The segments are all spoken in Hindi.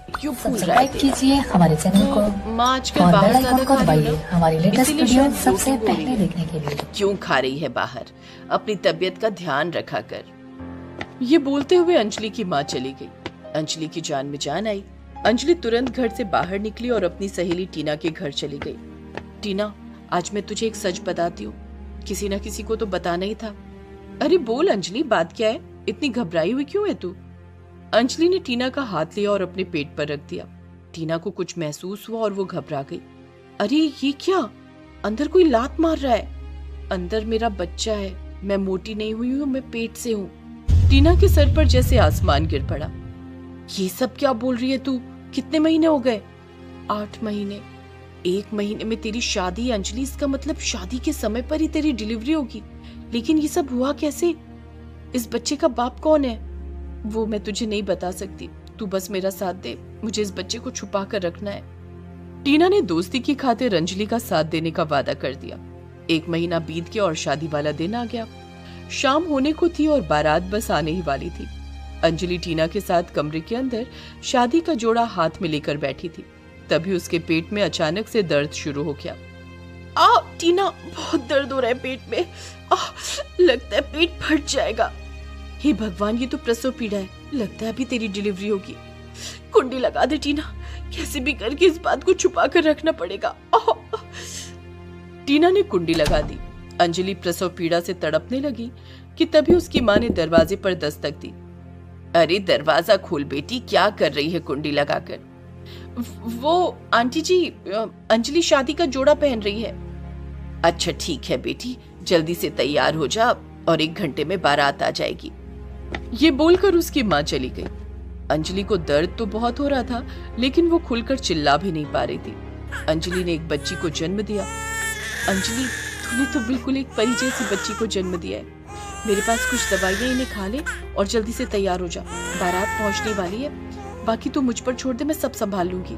क्यों भूल रहा सब्सक्राइब है? कीजिए हमारे चैनल को माँ आजकल और बाहर बेल ज्यादा आइकन को खा रही दबाइए है ना, हमारी लेटेस्ट इसीलिए वीडियो शायद सबसे रोटी बोल रही पहले है। देखने के लिए। क्यों खा रही है बाहर? अपनी तबीयत का ध्यान रखा कर। ये बोलते हुए अंजलि की माँ चली गई। अंजलि की जान में जान आई। अंजलि तुरंत घर से बाहर निकली और अपनी सहेली टीना के घर चली गई। टीना, आज मैं तुझे एक सच बताती हूँ, किसी ना किसी को तो बताना ही था। अरे बोल अंजलि, बात क्या है? इतनी घबराई हुई क्यों है तू? अंजलि ने टीना का हाथ लिया और अपने पेट पर रख दिया। टीना को कुछ महसूस हुआ और वो घबरा गई। अरे ये क्या? अंदर कोई लात मार रहा है। अंदर मेरा बच्चा है, मैं मोटी नहीं हुई हूँ, मैं पेट से हूँ। टीना के सर पर जैसे आसमान गिर पड़ा। ये सब क्या बोल रही है तू? कितने महीने हो गए? 8 महीने। 1 महीने में तेरी शादी अंजलि, इसका मतलब शादी के समय पर ही तेरी डिलीवरी होगी। लेकिन ये सब हुआ कैसे? इस बच्चे का बाप कौन है? वो मैं तुझे नहीं बता सकती, तू बस मेरा साथ दे, मुझे इस बच्चे को छुपा कर रखना है। टीना ने दोस्ती की खातिर अंजलि का साथ देने का वादा कर दिया। 1 महीना बीत गया और शादी वाला दिन आ गया। शाम होने को थी और बारात बस आने ही वाली थी। अंजलि टीना के साथ कमरे के अंदर शादी का जोड़ा हाथ में लेकर बैठी थी। तभी उसके पेट में अचानक से दर्द शुरू हो गया। टीना, बहुत दर्द हो रहा है पेट में। लगता है पेट फट जाएगा। हे भगवान, ये तो प्रसव पीड़ा है, लगता है अभी तेरी डिलीवरी होगी। कुंडी लगा दे टीना, कैसे भी करके इस बात को छुपा कर रखना पड़ेगा। टीना ने कुंडी लगा दी। अंजलि प्रसव पीड़ा से तड़पने लगी कि तभी उसकी माँ ने दरवाजे पर दस्तक दी। अरे दरवाजा खोल बेटी, क्या कर रही है कुंडी लगाकर? वो आंटी जी, अंजलि शादी का जोड़ा पहन रही है। अच्छा ठीक है बेटी, जल्दी से तैयार हो जा और 1 घंटे में बारात आ जाएगी। ये बोलकर उसकी माँ चली गई। अंजलि को दर्द तो बहुत हो रहा था, लेकिन वो खुलकर चिल्ला भी नहीं पा रही थी। अंजलि ने एक बच्ची को जन्म दिया। अंजलि, तूने तो बिल्कुल एक परी जैसी बच्ची को जन्म दिया है। मेरे पास कुछ दवाइयाँ, इन्हें खा ले और जल्दी से तैयार हो जा, बारात पहुंचने वाली है। बाकी तू मुझ पर छोड़ दे, मैं सब संभाल लूंगी।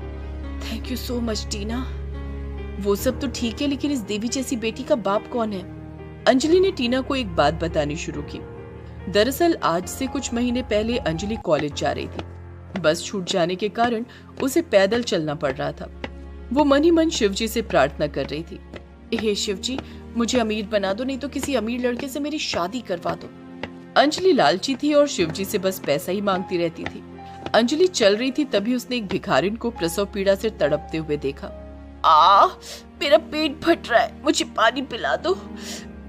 थैंक यू सो मच टीना। वो सब तो ठीक है, लेकिन इस देवी जैसी बेटी का बाप कौन है? अंजलि ने टीना को एक बात बतानी शुरू की। दरअसल आज से कुछ महीने पहले अंजलि कॉलेज जा रही थी। बस छूट जाने के कारण उसे पैदल चलना पड़ रहा था। वो मन ही मन शिवजी से प्रार्थना कर रही थी, हे शिवजी, मुझे अमीर बना दो, नहीं तो किसी अमीर लड़के से मेरी शादी करवा दो। अंजलि लालची थी और शिवजी से बस पैसा ही मांगती रहती थी। अंजलि चल रही थी, तभी उसने एक भिखारिन को प्रसव पीड़ा से तड़पते हुए देखा। मेरा पेट फट रहा है, मुझे पानी पिला दो,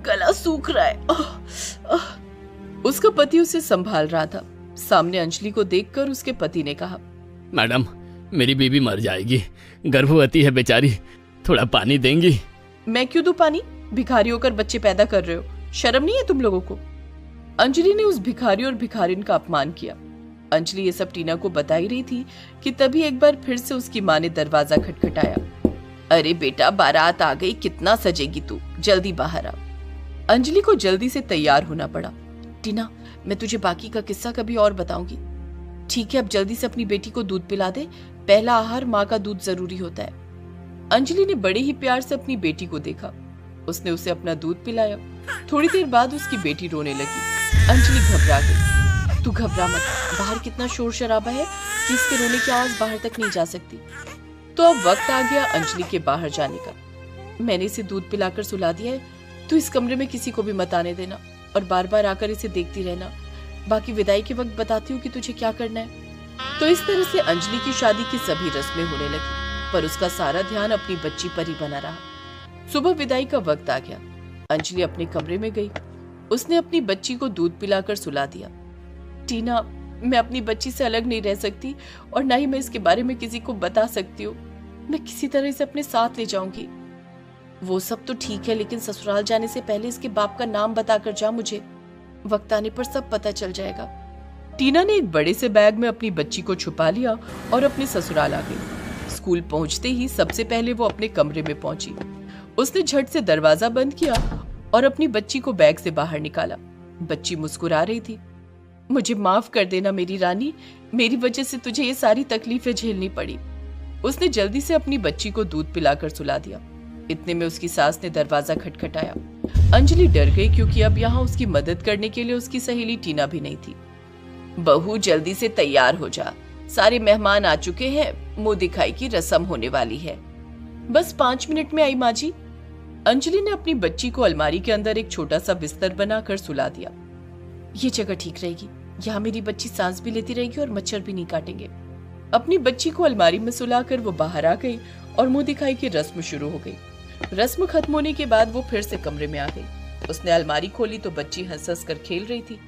गला सूख रहा है। उसका पति उसे संभाल रहा था। सामने अंजलि को देखकर उसके पति ने कहा, मैडम, मेरी बीबी मर जाएगी, गर्भवती है बेचारी, थोड़ा पानी देंगी? मैं क्यों दूं पानी? भिखारी होकर बच्चे पैदा कर रहे हो, शर्म नहीं है तुम लोगों को? अंजलि ने उस भिखारी और भिखारिन का अपमान किया। अंजलि ये सब टीना को बता ही रही थी कि तभी एक बार फिर से उसकी माँ ने दरवाजा खटखटाया। अरे बेटा, बारात आ गई, कितना सजेगी तू, जल्दी बाहर आ। अंजलि को जल्दी से तैयार होना पड़ा। टीना, मैं तुझे बाकी का किस्सा कभी और बताऊंगी। ठीक है, अब जल्दी से अपनी बेटी को दूध पिला दे, पहला आहार माँ का दूध जरूरी होता है। अंजलि ने बड़े ही प्यार से अपनी बेटी को देखा। उसने उसे अपना दूध पिलाया। थोड़ी देर बाद उसकी बेटी रोने लगी। अंजलि घबरा गई। तू घबरा मत, बाहर कितना शोर शराबा है कि इसके रोने की आवाज बाहर तक नहीं जा सकती। तो अब वक्त आ गया अंजलि के बाहर जाने का। मैंने इसे दूध पिलाकर सुला दिया है, तू इस कमरे में किसी को भी मत आने देना और बार बार आकर इसे देखती रहना। बाकी विदाई के वक्त बताती हूँ कि तुझे क्या करना है। तो इस तरह से अंजलि की शादी की सभी रस्में होने लगी, पर उसका सारा ध्यान अपनी बच्ची पर ही बना रहा। सुबह विदाई का वक्त आ गया। अंजलि अपने कमरे में गई। उसने अपनी बच्ची को दूध पिलाकर सुला दिया। टीना, मैं अपनी बच्ची से अलग नहीं रह सकती और ना ही मैं इसके बारे में किसी को बता सकती हूँ। मैं किसी तरह इसे अपने साथ ले जाऊंगी। वो सब तो ठीक है, लेकिन ससुराल जाने से पहले इसके बाप का नाम बताकर जा मुझे। वक्त आने पर सब पता चल जाएगा। टीना ने एक बड़े से बैग में अपनी बच्ची को छुपा लिया और अपने ससुराल आ गई। स्कूल पहुंचते ही सबसे पहले वो अपने कमरे में पहुंची। उसने झट से दरवाजा बंद किया और अपनी बच्ची को बैग से बाहर निकाला। बच्ची मुस्कुरा रही थी। मुझे माफ कर देना मेरी रानी, मेरी वजह से तुझे ये सारी तकलीफें झेलनी पड़ी। उसने जल्दी से अपनी बच्ची को दूध पिलाकर सुला दिया। इतने में उसकी सास ने दरवाजा खटखटाया। अंजलि डर गई, क्योंकि अब यहाँ उसकी मदद करने के लिए उसकी सहेली टीना भी नहीं थी। बहू, जल्दी से तैयार हो जा, सारे मेहमान आ चुके हैं, मुंह दिखाई की रस्म होने वाली है। बस 5 मिनट में आई माँ जी। अंजलि ने अपनी बच्ची को अलमारी के अंदर एक छोटा सा बिस्तर बनाकर सुला दिया। ये जगह ठीक रहेगी, यहाँ मेरी बच्ची सांस भी लेती रहेगी और मच्छर भी नहीं काटेंगे। अपनी बच्ची को अलमारी में सुलाकर वो बाहर आ गई और मुंह दिखाई की रस्म शुरू हो गई। रस्म खत्म होने के बाद वो फिर से कमरे में आ गई। उसने अलमारी खोली तो बच्ची हंस हंस कर खेल रही थी।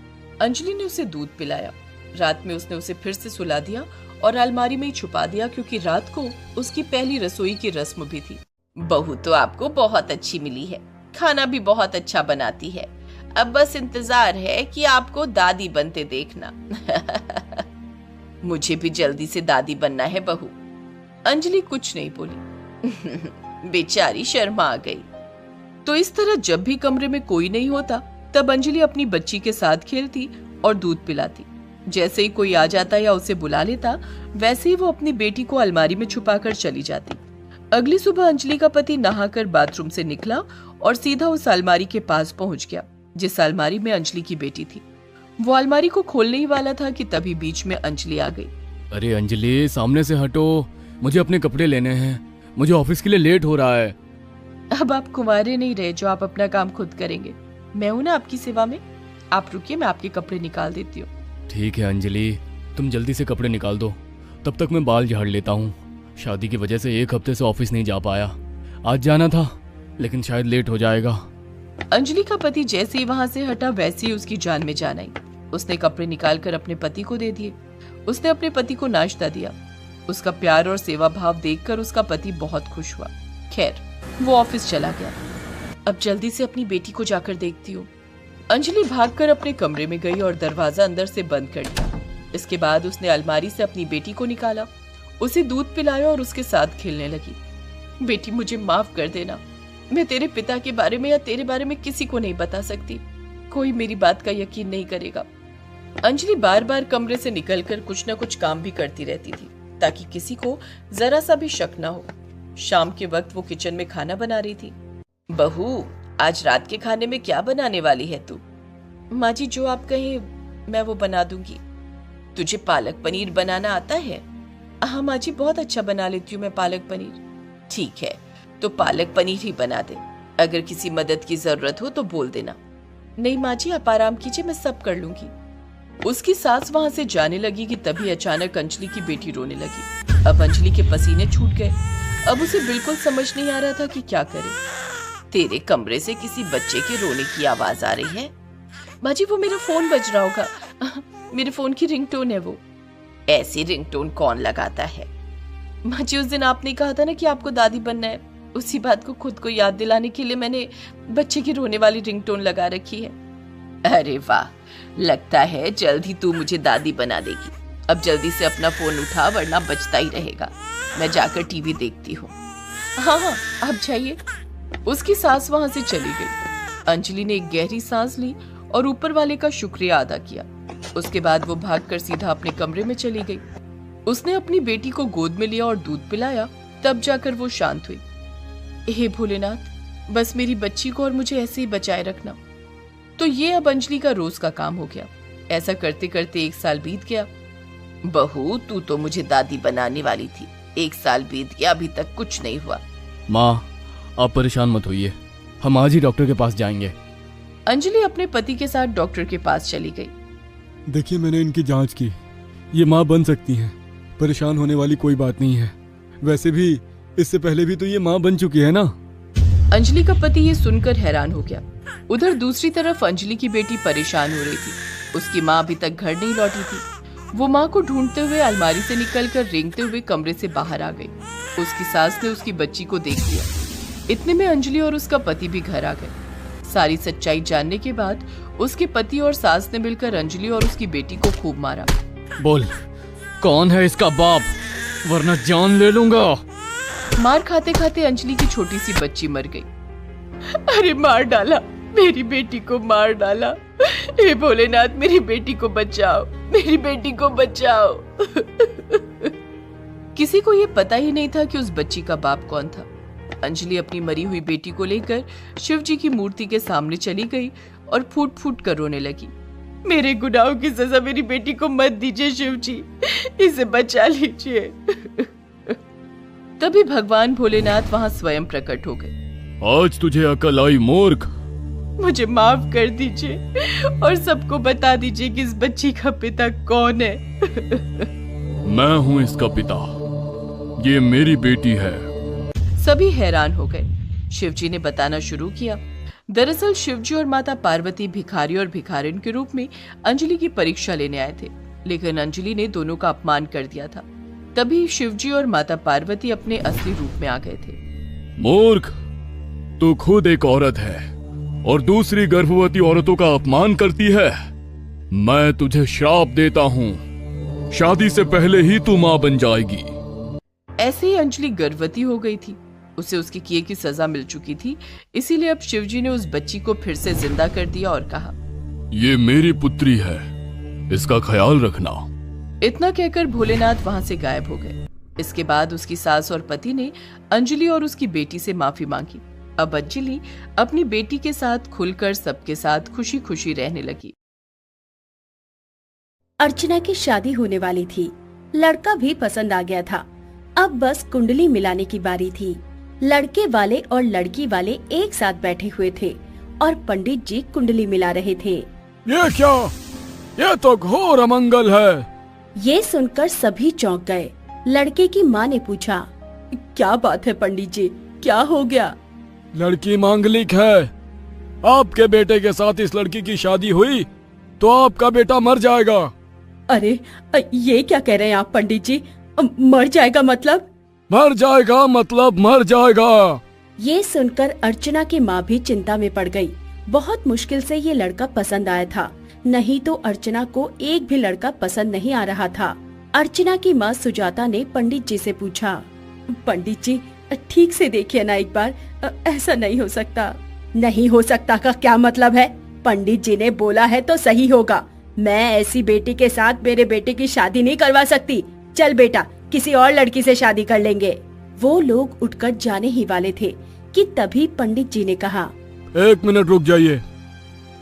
अंजलि ने उसे दूध पिलाया। रात में उसने उसे फिर से सुला दिया और अलमारी में ही छुपा दिया, क्योंकि रात को उसकी पहली रसोई की रस्म भी थी। बहू तो आपको बहुत अच्छी मिली है, खाना भी बहुत अच्छा बनाती है। अब बस इंतजार है कि आपको दादी बनते देखना। मुझे भी जल्दी से दादी बनना है बहू। अंजलि कुछ नहीं बोली। बेचारी शर्मा गई। तो इस तरह जब भी कमरे में कोई नहीं होता तब अंजलि अपनी बच्ची के साथ खेलती और दूध पिलाती। जैसे ही कोई आ जाता या उसे बुला लेता, वैसे ही वो अपनी बेटी को अलमारी में छुपाकर चली जाती। अगली सुबह अंजलि का पति नहाकर बाथरूम से निकला और सीधा उस अलमारी के पास पहुंच गया जिस अलमारी में अंजलि की बेटी थी। वो अलमारी को खोलने ही वाला था कि तभी बीच में अंजलि आ गई। अरे अंजलि, सामने से हटो, मुझे अपने कपड़े लेने हैं, मुझे ऑफिस के लिए लेट हो रहा है। अब आप कुंवारे नहीं रहे जो आप अपना काम खुद करेंगे। मैं हूं ना आपकी सेवा में। आप रुकिए, मैं आपके कपड़े निकाल देती हूँ। ठीक है अंजलि, तुम जल्दी से कपड़े निकाल दो, तब तक मैं बाल झाड़ लेता हूँ। शादी की वजह से 1 हफ्ते से ऑफिस नहीं जा पाया। आज जाना था लेकिन शायद लेट हो जाएगा। अंजलि का पति जैसे ही वहां से हटा वैसे ही उसकी जान में जान आई। उसने कपड़े निकालकर अपने पति को दे दिए। उसने अपने पति को नाश्ता दिया। उसका प्यार और सेवा भाव देखकर उसका पति बहुत खुश हुआ। खैर, वो ऑफिस चला गया। अब जल्दी से अपनी बेटी को जाकर देखती हूँ। अंजलि भागकर अपने कमरे में गई और दरवाजा अंदर से बंद कर दिया। इसके बाद उसने अलमारी से अपनी बेटी को निकाला, उसे दूध पिलाया और उसके साथ खेलने लगी। बेटी, मुझे माफ कर देना। मैं तेरे पिता के बारे में या तेरे बारे में किसी को नहीं बता सकती। कोई मेरी बात का यकीन नहीं करेगा। अंजलि बार बार कमरे से निकलकर कुछ न कुछ काम भी करती रहती थी ताकि किसी को जरा सा भी शक न हो। शाम के वक्त वो किचन में खाना बना रही थी। बहू, आज रात के खाने में क्या बनाने वाली है तू? माँ जी, जो आप कहें मैं वो बना दूंगी। तुझे पालक पनीर बनाना आता है? हाँ माँ जी, बहुत अच्छा बना लेती हूँ मैं पालक पनीर। ठीक है, तो पालक पनीर ही बना दे। अगर किसी मदद की जरूरत हो तो बोल देना। नहीं माँ जी, आप आराम कीजिए, मैं सब कर लूंगी। उसकी सास वहां से जाने लगी कि तभी अचानक अंजलि की बेटी रोने लगी। अब अंजलि के पसीने छूट गए। अब उसे बिल्कुल समझ नहीं आ रहा था कि क्या करे। तेरे कमरे से किसी बच्चे के रोने की आवाज आ रही है। माँ जी, वो मेरा फोन बज रहा होगा। मेरे फोन की रिंगटोन है वो। ऐसी रिंगटोन कौन लगाता है? माँ जी, उस दिन आपने कहा था ना कि आपको दादी बनना है, उसी बात को खुद को याद दिलाने के लिए मैंने बच्चे की रोने वाली रिंगटोन लगा रखी है। अरे वाह, लगता है जल्द ही तू मुझे दादी बना देगी। अब जल्दी से अपना फोन उठा वरना बजता ही रहेगा। मैं जाकर टीवी देखती हूँ। हाँ हाँ, आप जाइए। उसकी सास वहां से चली गई। अंजलि ने एक गहरी सांस ली और ऊपर वाले का शुक्रिया अदा किया। उसके बाद वो भागकर सीधा अपने कमरे में चली गई। उसने अपनी बेटी को गोद में लिया और दूध पिलाया, तब जाकर वो शांत हुई। हे भोलेनाथ, बस मेरी बच्ची को और मुझे ऐसे ही बचाए रखना। तो ये अब अंजलि का रोज का काम हो गया। ऐसा करते करते 1 साल बीत गया। बहू, तू तो मुझे दादी बनाने वाली थी। 1 साल बीत गया, अभी तक कुछ नहीं हुआ। माँ, आप परेशान मत होइए, हम आज ही डॉक्टर के पास जाएंगे। अंजलि अपने पति के साथ डॉक्टर के पास चली गई। देखिए, मैंने इनकी जांच की, ये माँ बन सकती हैं। परेशान होने वाली कोई बात नहीं है। वैसे भी इससे पहले भी तो ये माँ बन चुकी है ना। अंजलि का पति ये सुनकर हैरान हो गया। उधर दूसरी तरफ अंजलि की बेटी परेशान हो रही थी। उसकी माँ अभी तक घर नहीं लौटी थी। वो माँ को ढूंढते हुए अलमारी से निकलकर रेंगते हुए कमरे से बाहर आ गई। उसकी सास ने उसकी बच्ची को देख लिया। इतने में अंजलि और उसका पति भी घर आ गए। सारी सच्चाई जानने के बाद उसके पति और सास ने मिलकर अंजलि और उसकी बेटी को खूब मारा। बोल, कौन है इसका बाप, वरना जान ले लूंगा। मार खाते खाते अंजलि की छोटी सी बच्ची मर गई। अरे मार डाला, मेरी बेटी को मार डाला। हे भोलेनाथ, मेरी बेटी को बचाओ, मेरी बेटी को बचाओ। किसी को ये पता ही नहीं था कि उस बच्ची का बाप कौन था। अंजलि अपनी मरी हुई बेटी को लेकर शिव जी की मूर्ति के सामने चली गई और फूट फूट कर रोने लगी। मेरे गुनाहों की सजा मेरी बेटी को मत दीजिए शिव जी, इसे बचा लीजिए। तभी भगवान भोलेनाथ वहाँ स्वयं प्रकट हो गए। आज तुझे अकल आई मूर्ख। मुझे माफ कर दीजिए और सबको बता दीजिए कि इस बच्ची का पिता कौन है। मैं हूँ इसका पिता, ये मेरी बेटी है। सभी हैरान हो गए। शिवजी ने बताना शुरू किया। दरअसल शिवजी और माता पार्वती भिखारी और भिखारिन के रूप में अंजलि की परीक्षा लेने आए थे, लेकिन अंजलि ने दोनों का अपमान कर दिया था। तभी शिवजी और माता पार्वती अपने असली रूप में आ गए थे। मूर्ख, तू खुद एक औरत है और दूसरी गर्भवती औरतों का अपमान करती है। मैं तुझे श्राप देता हूँ, शादी से पहले ही तू माँ बन जाएगी। ऐसे ही अंजलि गर्भवती हो गई थी। उसे उसके किए की सजा मिल चुकी थी, इसीलिए अब शिवजी ने उस बच्ची को फिर से जिंदा कर दिया और कहा, ये मेरी पुत्री है, इसका ख्याल रखना। इतना कहकर भोलेनाथ वहां से गायब हो गए। इसके बाद उसकी सास और पति ने अंजलि और उसकी बेटी से माफी मांगी। अब अंजलि अपनी बेटी के साथ खुलकर सबके साथ खुशी खुशी रहने लगी। अर्चना की शादी होने वाली थी। लड़का भी पसंद आ गया था। अब बस कुंडली मिलाने की बारी थी। लड़के वाले और लड़की वाले एक साथ बैठे हुए थे और पंडित जी कुंडली मिला रहे थे। ये क्या? ये तो घोर अमंगल है। ये सुनकर सभी चौंक गए। लड़के की माँ ने पूछा, क्या बात है पंडित जी, क्या हो गया? लड़की मांगलिक है। आपके बेटे के साथ इस लड़की की शादी हुई तो आपका बेटा मर जाएगा। अरे ये क्या कह रहे हैं आप पंडित जी? मर जाएगा मतलब? मर जाएगा मतलब मर जाएगा। ये सुनकर अर्चना की माँ भी चिंता में पड़ गई। बहुत मुश्किल से ये लड़का पसंद आया था, नहीं तो अर्चना को एक भी लड़का पसंद नहीं आ रहा था। अर्चना की माँ सुजाता ने पंडित जी से पूछा, पंडित जी ठीक से देखिए ना एक बार, ऐसा नहीं हो सकता। नहीं हो सकता का क्या मतलब है? पंडित जी ने बोला है तो सही होगा। मैं ऐसी बेटी के साथ मेरे बेटे की शादी नहीं करवा सकती। चल बेटा, किसी और लड़की से शादी कर लेंगे। वो लोग उठकर जाने ही वाले थे कि तभी पंडित जी ने कहा, 1 मिनट रुक जाइए,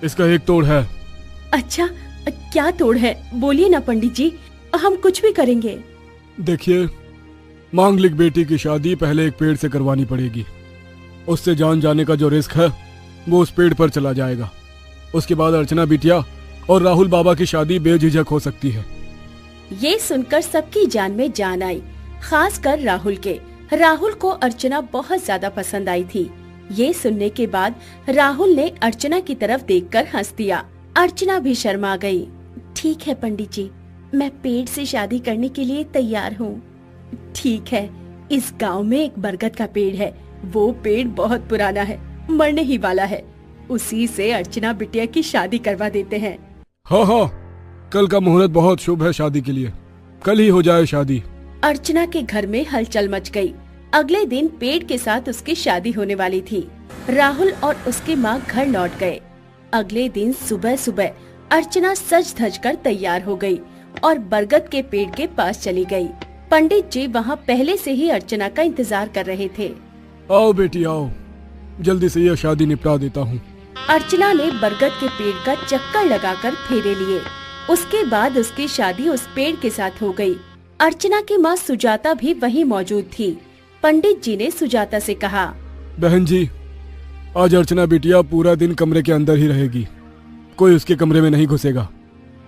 इसका एक तोड़ है। अच्छा, क्या तोड़ है? बोलिए ना पंडित जी, हम कुछ भी करेंगे। देखिए, मांगलिक बेटी की शादी पहले एक पेड़ से करवानी पड़ेगी। उससे जान जाने का जो रिस्क है वो उस पेड़ पर चला जाएगा। उसके बाद अर्चना बिटिया और राहुल बाबा की शादी बेझिझक हो सकती है। ये सुनकर सबकी जान में जान आई, खासकर राहुल के। राहुल को अर्चना बहुत ज्यादा पसंद आई थी। ये सुनने के बाद राहुल ने अर्चना की तरफ देखकर हंस दिया। अर्चना भी शर्मा गई। ठीक है पंडित जी, मैं पेड़ से शादी करने के लिए तैयार हूँ। ठीक है, इस गांव में एक बरगद का पेड़ है। वो पेड़ बहुत पुराना है, मरने ही वाला है। उसी से अर्चना बिटिया की शादी करवा देते हैं। हाँ हाँ, कल का मुहूर्त बहुत शुभ है शादी के लिए। कल ही हो जाए शादी। अर्चना के घर में हलचल मच गई। अगले दिन पेड़ के साथ उसकी शादी होने वाली थी। राहुल और उसकी माँ घर लौट गए। अगले दिन सुबह सुबह अर्चना सज धज कर तैयार हो गई और बरगद के पेड़ के पास चली गई। पंडित जी वहाँ पहले से ही अर्चना का इंतजार कर रहे थे। आओ बेटी आओ, जल्दी से यह शादी निपटा देता हूँ। अर्चना ने बरगद के पेड़ का चक्कर लगाकर फेरे लिए। उसके बाद उसकी शादी उस पेड़ के साथ हो गई। अर्चना की माँ सुजाता भी वहीं मौजूद थी। पंडित जी ने सुजाता से कहा, बहन जी, आज अर्चना बिटिया पूरा दिन कमरे के अंदर ही रहेगी। कोई उसके कमरे में नहीं घुसेगा,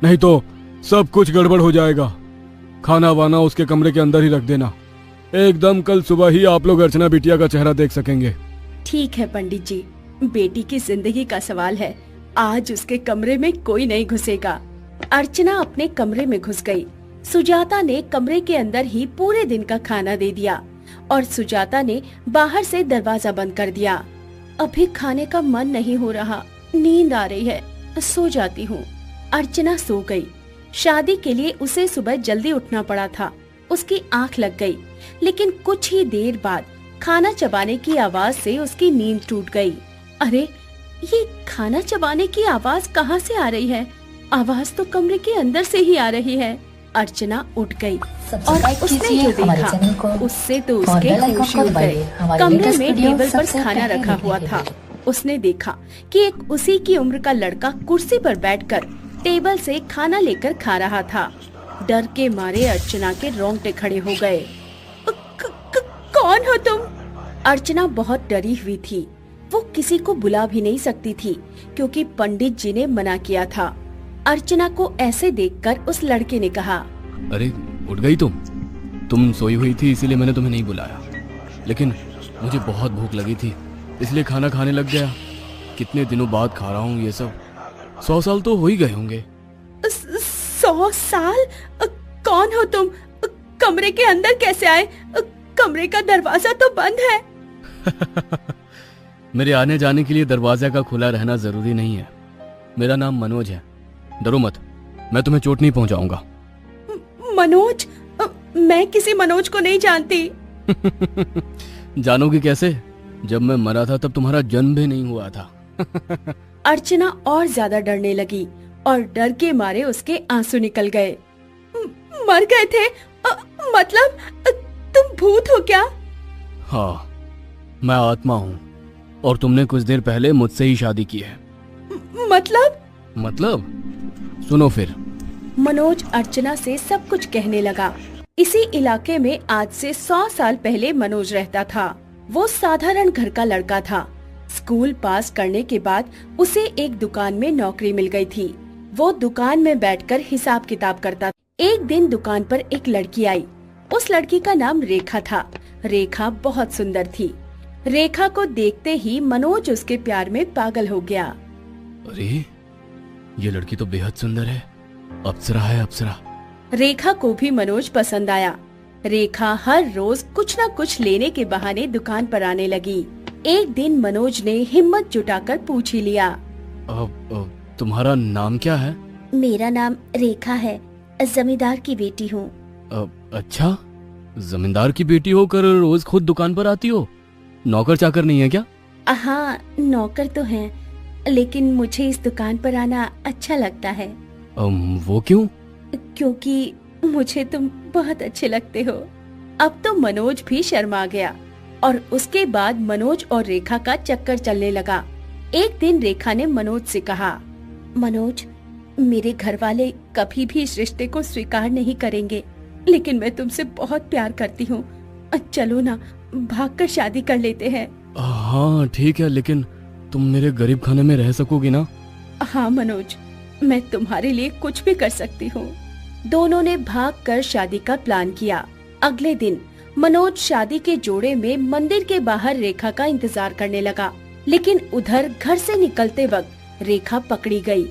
नहीं तो सब कुछ गड़बड़ हो जाएगा। खाना वाना उसके कमरे के अंदर ही रख देना। एकदम कल सुबह ही आप लोग अर्चना बिटिया का चेहरा देख सकेंगे। ठीक है पंडित जी, बेटी की जिंदगी का सवाल है, आज उसके कमरे में कोई नहीं घुसेगा। अर्चना अपने कमरे में घुस गई। सुजाता ने कमरे के अंदर ही पूरे दिन का खाना दे दिया और सुजाता ने बाहर से दरवाजा बंद कर दिया। अभी खाने का मन नहीं हो रहा, नींद आ रही है, सो जाती हूँ। अर्चना सो गई। शादी के लिए उसे सुबह जल्दी उठना पड़ा था। उसकी आंख लग गई, लेकिन कुछ ही देर बाद खाना चबाने की आवाज से उसकी नींद टूट गई। अरे, ये खाना चबाने की आवाज कहाँ से आ रही है? आवाज तो कमरे के अंदर से ही आ रही है। अर्चना उठ गई और उसने जो देखा उससे तो उसके होश उड़ गए। कमरे में टेबल पर खाना रखा हुआ था। उसने देखा कि एक उसी की उम्र का लड़का कुर्सी पर बैठकर टेबल से खाना लेकर खा रहा था। डर के मारे अर्चना के रोंगटे खड़े हो गए। कौन हो तुम? अर्चना बहुत डरी हुई थी। वो किसी को बुला भी नहीं सकती थी क्योंकि पंडित जी ने मना किया था। अर्चना को ऐसे देखकर उस लड़के ने कहा, अरे उठ गई तुम सोई हुई थी इसीलिए मैंने तुम्हें नहीं बुलाया, लेकिन मुझे बहुत भूख लगी थी इसलिए खाना खाने लग गया। कितने दिनों बाद खा रहा हूँ ये सब। 100 साल तो हो ही गए होंगे। 100 साल? कौन हो तुम? कमरे के अंदर कैसे आए? कमरे का दरवाजा तो बंद है। मेरे आने जाने के लिए दरवाजा का खुला रहना जरूरी नहीं है। मेरा नाम मनोज है, डरो मत, मैं तुम्हें चोट नहीं पहुंचाऊंगा। मनोज? मैं किसी मनोज को नहीं जानती। जानोगी कैसे? जब मैं मरा था तब तुम्हारा जन्म भी नहीं हुआ था। अर्चना और ज्यादा डरने लगी और डर के मारे उसके आंसू निकल गए। मर गए थे? मतलब तुम भूत हो क्या? हाँ, मैं आत्मा हूँ और तुमने कुछ देर पहले मुझसे ही शादी की है। मतलब सुनो फिर। मनोज अर्चना से सब कुछ कहने लगा। इसी इलाके में आज से 100 साल पहले मनोज रहता था। वो साधारण घर का लड़का था। स्कूल पास करने के बाद उसे एक दुकान में नौकरी मिल गई थी। वो दुकान में बैठकर हिसाब किताब करता। एक दिन दुकान पर एक लड़की आई। उस लड़की का नाम रेखा था। रेखा बहुत सुंदर थी। रेखा को देखते ही मनोज उसके प्यार में पागल हो गया। अरे ये लड़की तो बेहद सुंदर है, अप्सरा है अप्सरा। रेखा को भी मनोज पसंद आया। रेखा हर रोज कुछ न कुछ लेने के बहाने दुकान पर आने लगी। एक दिन मनोज ने हिम्मत जुटाकर पूछ ही लिया, तुम्हारा नाम क्या है? मेरा नाम रेखा है, जमींदार की बेटी हूँ। अच्छा, जमींदार की बेटी होकर रोज खुद दुकान पर आती हो? नौकर चाकर नहीं है क्या? हाँ, नौकर तो हैं, लेकिन मुझे इस दुकान पर आना अच्छा लगता है। वो क्यों? क्योंकि मुझे तुम बहुत अच्छे लगते हो। अब तो मनोज भी शर्मा गया और उसके बाद मनोज और रेखा का चक्कर चलने लगा। एक दिन रेखा ने मनोज से कहा, मनोज, मेरे घर वाले कभी भी इस रिश्ते को स्वीकार नहीं करेंगे, लेकिन मैं तुमसे बहुत प्यार करती हूँ। चलो ना, भागकर शादी कर लेते हैं। हाँ ठीक है, लेकिन तुम मेरे गरीब खाने में रह सकोगी ना? हाँ मनोज, मैं तुम्हारे लिए कुछ भी कर सकती हूँ। दोनों ने भागकर शादी का प्लान किया। अगले दिन मनोज शादी के जोड़े में मंदिर के बाहर रेखा का इंतजार करने लगा, लेकिन उधर घर से निकलते वक्त रेखा पकड़ी गई।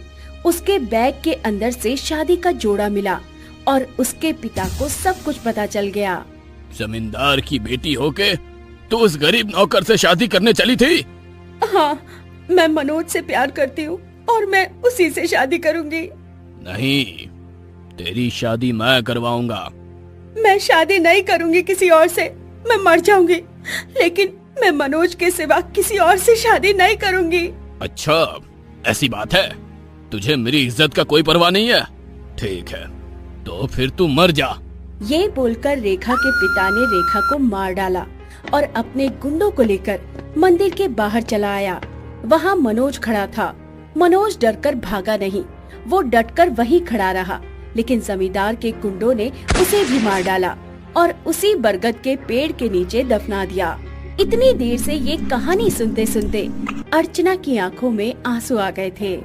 उसके बैग के अंदर से शादी का जोड़ा मिला और उसके पिता को सब कुछ पता चल गया। जमींदार की बेटी होके तू उस गरीब नौकर से शादी करने चली थी? हाँ, मैं मनोज से प्यार करती हूँ और मैं उसी से शादी करूँगी। नहीं, तेरी शादी मैं करवाऊंगा। मैं शादी नहीं करूँगी किसी और से, मैं मर जाऊंगी, लेकिन मैं मनोज के सिवा किसी और से शादी नहीं करूँगी। अच्छा, ऐसी बात है? तुझे मेरी इज्जत का कोई परवाह नहीं है? ठीक है, तो फिर तू मर जा। ये बोलकर रेखा के पिता ने रेखा को मार डाला और अपने गुंडों को लेकर मंदिर के बाहर चला आया। वहाँ मनोज खड़ा था। मनोज डरकर भागा नहीं, वो डटकर वहीं खड़ा रहा, लेकिन जमींदार के गुंडों ने उसे भी मार डाला और उसी बरगद के पेड़ के नीचे दफना दिया। इतनी देर से ये कहानी सुनते सुनते अर्चना की आंखों में आंसू आ गए थे।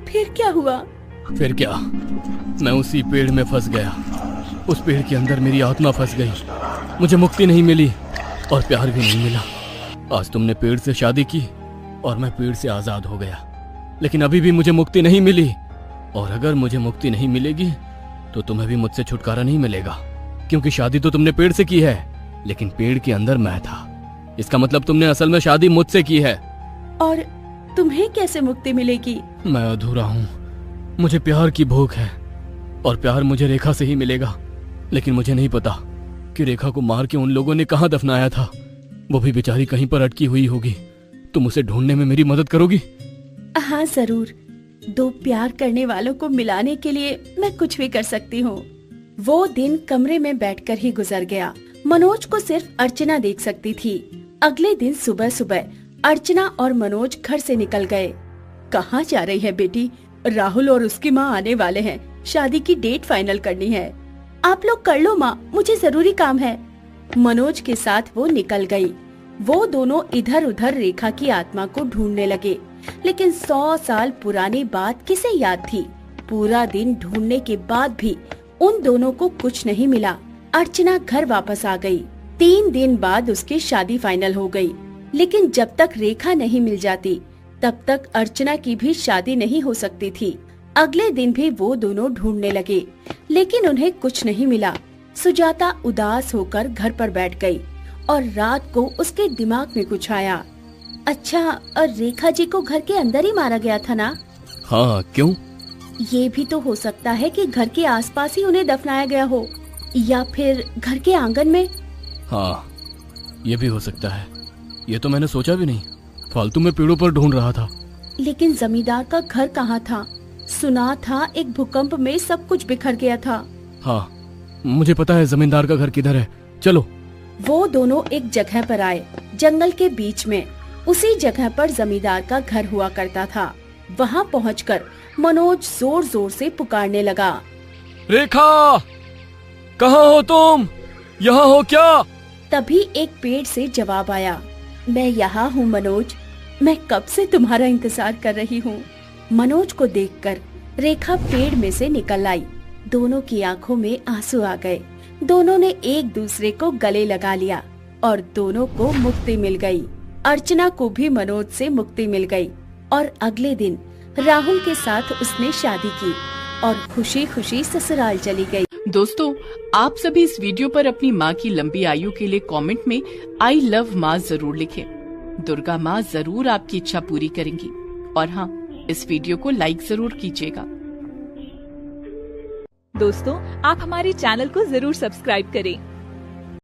फिर क्या हुआ? फिर क्या, मैं उसी पेड़ में फंस गया। उस पेड़ के अंदर मेरी आत्मा फंस गई। मुझे मुक्ति नहीं मिली और प्यार भी नहीं मिला। आज तुमने पेड़ से शादी की और मैं पेड़ से आजाद हो गया, लेकिन अभी भी मुझे मुक्ति नहीं मिली। और अगर मुझे मुक्ति नहीं मिलेगी तो तुम्हें भी मुझसे छुटकारा नहीं मिलेगा, क्योंकि शादी तो तुमने पेड़ से की है, लेकिन पेड़ के अंदर मैं था। इसका मतलब तुमने असल में शादी मुझसे की है। और तुम्हें कैसे मुक्ति मिलेगी? मैं अधूरा हूँ, मुझे प्यार की भूख है और प्यार मुझे रेखा से ही मिलेगा, लेकिन मुझे नहीं पता कि रेखा को मार के उन लोगों ने कहाँ दफनाया था। वो भी बेचारी कहीं पर अटकी हुई होगी। तुम उसे ढूंढने में मेरी मदद करोगी? हाँ जरूर, दो प्यार करने वालों को मिलाने के लिए मैं कुछ भी कर सकती हूँ। वो दिन कमरे में बैठकर ही गुजर गया। मनोज को सिर्फ अर्चना देख सकती थी। अगले दिन सुबह सुबह अर्चना और मनोज घर से निकल गए। कहाँ जा रही है बेटी? राहुल और उसकी माँ आने वाले हैं, शादी की डेट फाइनल करनी है। आप लोग कर लो माँ, मुझे जरूरी काम है। मनोज के साथ वो निकल गई। वो दोनों इधर उधर रेखा की आत्मा को ढूंढने लगे, लेकिन 100 साल पुरानी बात किसे याद थी। पूरा दिन ढूंढने के बाद भी उन दोनों को कुछ नहीं मिला। अर्चना घर वापस आ गई। 3 दिन बाद उसकी शादी फाइनल हो गई, लेकिन जब तक रेखा नहीं मिल जाती तब तक अर्चना की भी शादी नहीं हो सकती थी। अगले दिन भी वो दोनों ढूंढने लगे, लेकिन उन्हें कुछ नहीं मिला। सुजाता उदास होकर घर पर बैठ गई और रात को उसके दिमाग में कुछ आया। अच्छा, और रेखा जी को घर के अंदर ही मारा गया था ना? हाँ, क्यों? ये भी तो हो सकता है कि घर के आसपास ही उन्हें दफनाया गया हो, या फिर घर के आंगन में। हाँ, ये भी हो सकता है। ये तो मैंने सोचा भी नहीं। फालतू में पेड़ों पर ढूंढ रहा था। लेकिन जमींदार का घर कहाँ था? सुना था एक भूकंप में सब कुछ बिखर गया था। हाँ, मुझे पता है जमींदार का घर किधर है। चलो। वो दोनों एक जगह पर आए, जंगल के बीच में। उसी जगह पर जमींदार का घर हुआ करता था। वहाँ पहुंचकर मनोज जोर जोर से पुकारने लगा, रेखा, कहाँ हो तुम? यहाँ हो क्या? तभी एक पेड़ से जवाब आया, मैं यहाँ हूँ मनोज, मैं कब से तुम्हारा इंतजार कर रही हूँ। मनोज को देखकर रेखा पेड़ में से निकल आई। दोनों की आंखों में आंसू आ गए। दोनों ने एक दूसरे को गले लगा लिया और दोनों को मुक्ति मिल गई। अर्चना को भी मनोज से मुक्ति मिल गई और अगले दिन राहुल के साथ उसने शादी की और खुशी खुशी ससुराल चली गई। दोस्तों, आप सभी इस वीडियो पर अपनी माँ की लंबी आयु के लिए कमेंट में आई लव माँ जरूर लिखें। दुर्गा माँ जरूर आपकी इच्छा पूरी करेंगी। और हाँ, इस वीडियो को लाइक जरूर कीजिएगा। दोस्तों, आप हमारे चैनल को जरूर सब्सक्राइब करें